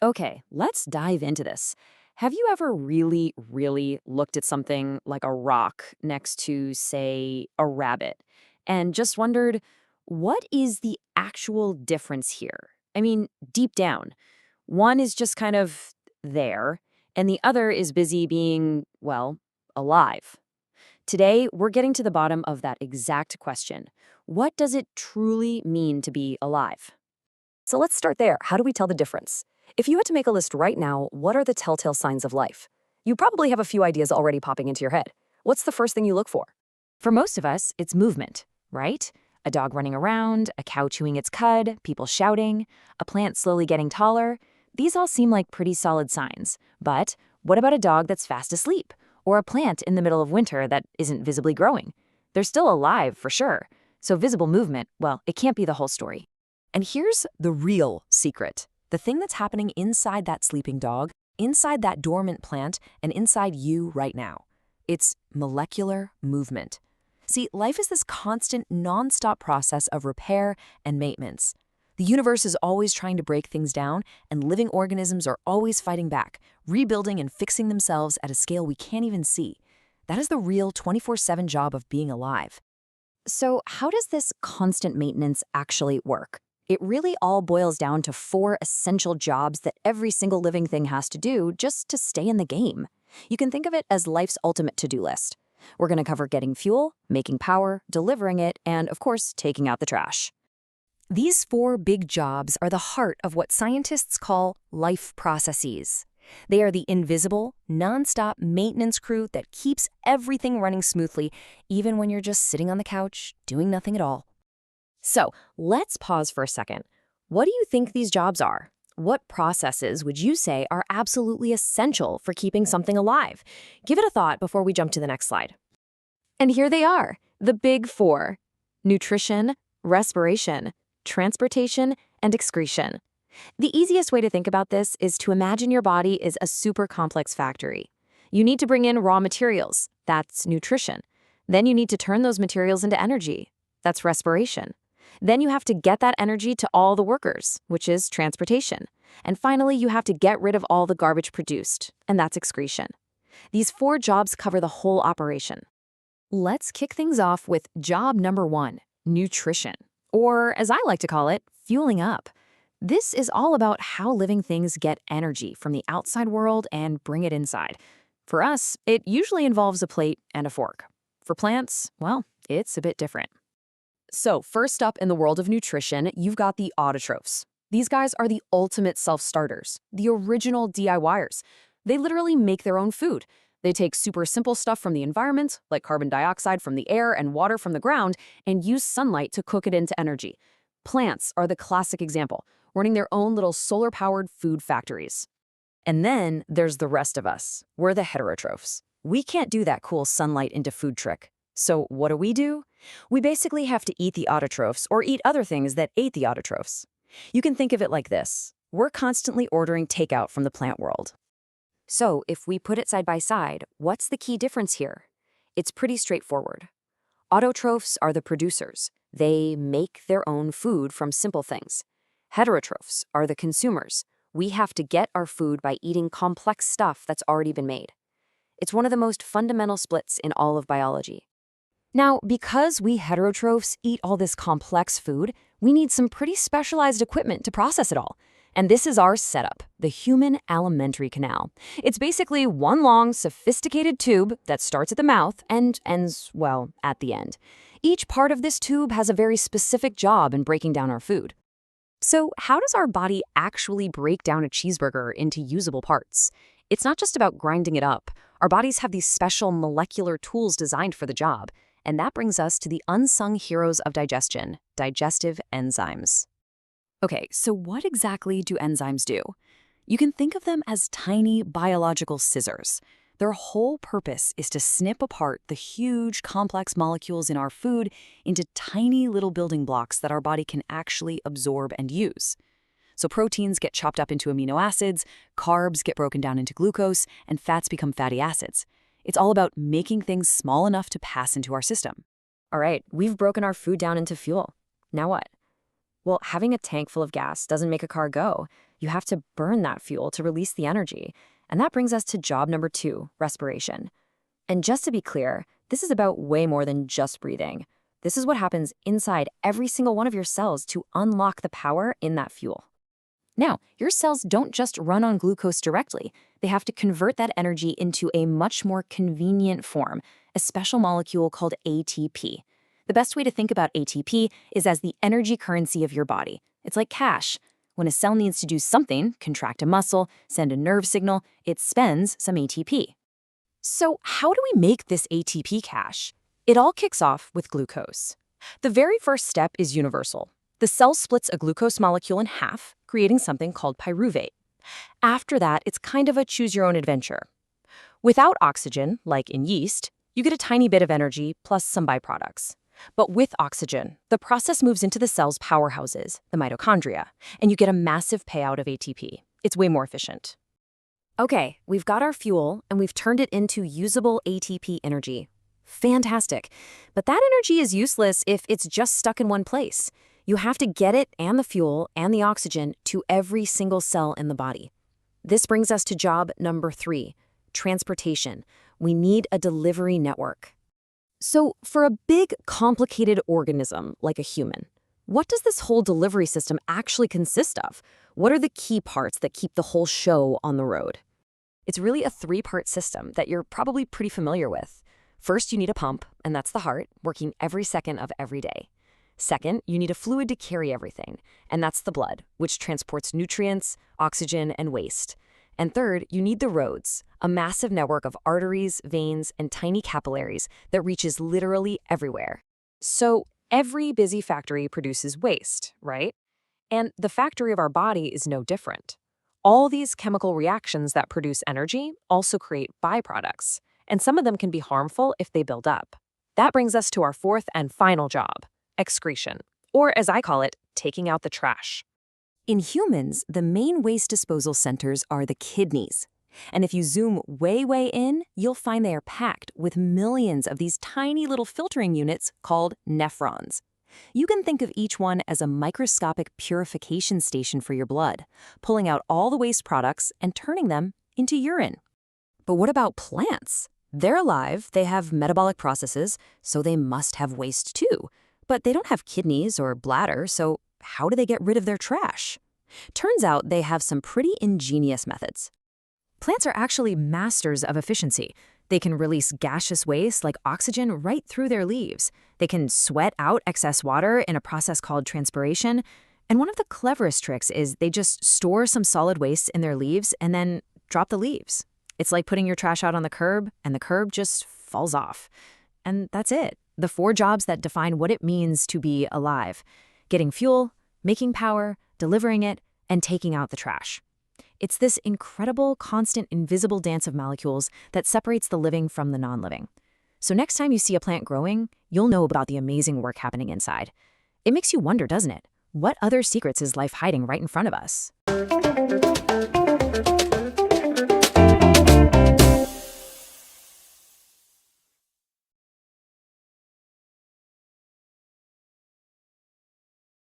Okay, let's dive into this. Have you ever really looked at something like a rock next to, say, a rabbit, and just wondered, what is the actual difference here? I mean, deep down, one is just kind of there, and the other is busy being, well, alive. Today, we're getting to the bottom of that exact question. What does it truly mean to be alive? So let's start there. How do we tell the difference? If you had to make a list right now, what are the telltale signs of life? You probably have a few ideas already popping into your head. What's the first thing you look for? For most of us, it's movement, right? A dog running around, a cow chewing its cud, people shouting, a plant slowly getting taller. These all seem like pretty solid signs. But what about a dog that's fast asleep? Or a plant in the middle of winter that isn't visibly growing? They're still alive, for sure. So visible movement, well, it can't be the whole story. And here's the real secret. The thing that's happening inside that sleeping dog, inside that dormant plant, and inside you right now. It's molecular movement. See, life is this constant, non-stop process of repair and maintenance. The universe is always trying to break things down, and living organisms are always fighting back, rebuilding and fixing themselves at a scale we can't even see. That is the real 24/7 job of being alive. So how does this constant maintenance actually work? It really all boils down to four essential jobs that every single living thing has to do just to stay in the game. You can think of it as life's ultimate to-do list. We're going to cover getting fuel, making power, delivering it, and, of course, taking out the trash. These four big jobs are the heart of what scientists call life processes. They are the invisible, non-stop maintenance crew that keeps everything running smoothly, even when you're just sitting on the couch, doing nothing at all. So let's pause for a second. What do you think these jobs are? What processes would you say are absolutely essential for keeping something alive? Give it a thought before we jump to the next slide. And here they are, the big four: nutrition, respiration, transportation, and excretion. The easiest way to think about this is to imagine your body is a super complex factory. You need to bring in raw materials. That's nutrition. Then you need to turn those materials into energy. That's respiration. Then you have to get that energy to all the workers, which is transportation. And finally, you have to get rid of all the garbage produced, and that's excretion. These four jobs cover the whole operation. Let's kick things off with job number one, nutrition, or as I like to call it, fueling up. This is all about how living things get energy from the outside world and bring it inside. For us, it usually involves a plate and a fork. For plants, well, it's a bit different. So first up in the world of nutrition, you've got the autotrophs. These guys are the ultimate self-starters, the original DIYers. They literally make their own food. They take super simple stuff from the environment, like carbon dioxide from the air and water from the ground, and use sunlight to cook it into energy. Plants are the classic example, running their own little solar-powered food factories. And then there's the rest of us. We're the heterotrophs. We can't do that cool sunlight into food trick. So what do? We basically have to eat the autotrophs or eat other things that ate the autotrophs. You can think of it like this. We're constantly ordering takeout from the plant world. So if we put it side by side, what's the key difference here? It's pretty straightforward. Autotrophs are the producers. They make their own food from simple things. Heterotrophs are the consumers. We have to get our food by eating complex stuff that's already been made. It's one of the most fundamental splits in all of biology. Now, because we heterotrophs eat all this complex food, we need some pretty specialized equipment to process it all. And this is our setup, the human alimentary canal. It's basically one long, sophisticated tube that starts at the mouth and ends, well, at the end. Each part of this tube has a very specific job in breaking down our food. So how does our body actually break down a cheeseburger into usable parts? It's not just about grinding it up. Our bodies have these special molecular tools designed for the job. And that brings us to the unsung heroes of digestion, digestive enzymes. Okay, so what exactly do enzymes do? You can think of them as tiny biological scissors. Their whole purpose is to snip apart the huge, complex molecules in our food into tiny little building blocks that our body can actually absorb and use. So proteins get chopped up into amino acids, carbs get broken down into glucose, and fats become fatty acids. It's all about making things small enough to pass into our system. All right, we've broken our food down into fuel. Now what? Well, having a tank full of gas doesn't make a car go. You have to burn that fuel to release the energy. And that brings us to job number 2, respiration. And just to be clear, this is about way more than just breathing. This is what happens inside every single one of your cells to unlock the power in that fuel. Now, your cells don't just run on glucose directly. They have to convert that energy into a much more convenient form, a special molecule called ATP. The best way to think about ATP is as the energy currency of your body. It's like cash. When a cell needs to do something, contract a muscle, send a nerve signal, it spends some ATP. So how do we make this ATP cash? It all kicks off with glucose. The very first step is universal. The cell splits a glucose molecule in half, creating something called pyruvate. After that, it's kind of a choose-your-own-adventure. Without oxygen, like in yeast, you get a tiny bit of energy plus some byproducts. But with oxygen, the process moves into the cell's powerhouses, the mitochondria, and you get a massive payout of ATP. It's way more efficient. Okay, we've got our fuel, and we've turned it into usable ATP energy. Fantastic. But that energy is useless if it's just stuck in one place. You have to get it and the fuel and the oxygen to every single cell in the body. This brings us to job number 3, transportation. We need a delivery network. So for a big, complicated organism like a human, what does this whole delivery system actually consist of? What are the key parts that keep the whole show on the road? It's really a 3-part system that you're probably pretty familiar with. First, you need a pump, and that's the heart, working every second of every day. Second, you need a fluid to carry everything, and that's the blood, which transports nutrients, oxygen, and waste. And third, you need the roads, a massive network of arteries, veins, and tiny capillaries that reaches literally everywhere. So every busy factory produces waste, right? And the factory of our body is no different. All these chemical reactions that produce energy also create byproducts, and some of them can be harmful if they build up. That brings us to our 4th and final job, excretion, or as I call it, taking out the trash. In humans, the main waste disposal centers are the kidneys. And if you zoom way, way in, you'll find they are packed with millions of these tiny little filtering units called nephrons. You can think of each one as a microscopic purification station for your blood, pulling out all the waste products and turning them into urine. But what about plants? They're alive, they have metabolic processes, so they must have waste too. But they don't have kidneys or bladder, so how do they get rid of their trash? Turns out they have some pretty ingenious methods. Plants are actually masters of efficiency. They can release gaseous waste like oxygen right through their leaves. They can sweat out excess water in a process called transpiration. And one of the cleverest tricks is they just store some solid waste in their leaves and then drop the leaves. It's like putting your trash out on the curb, and the curb just falls off. And that's it. The 4 jobs that define what it means to be alive: getting fuel, making power, delivering it, and taking out the trash. It's this incredible, constant, invisible dance of molecules that separates the living from the non-living. So next time you see a plant growing, you'll know about the amazing work happening inside. It makes you wonder, doesn't it? What other secrets is life hiding right in front of us?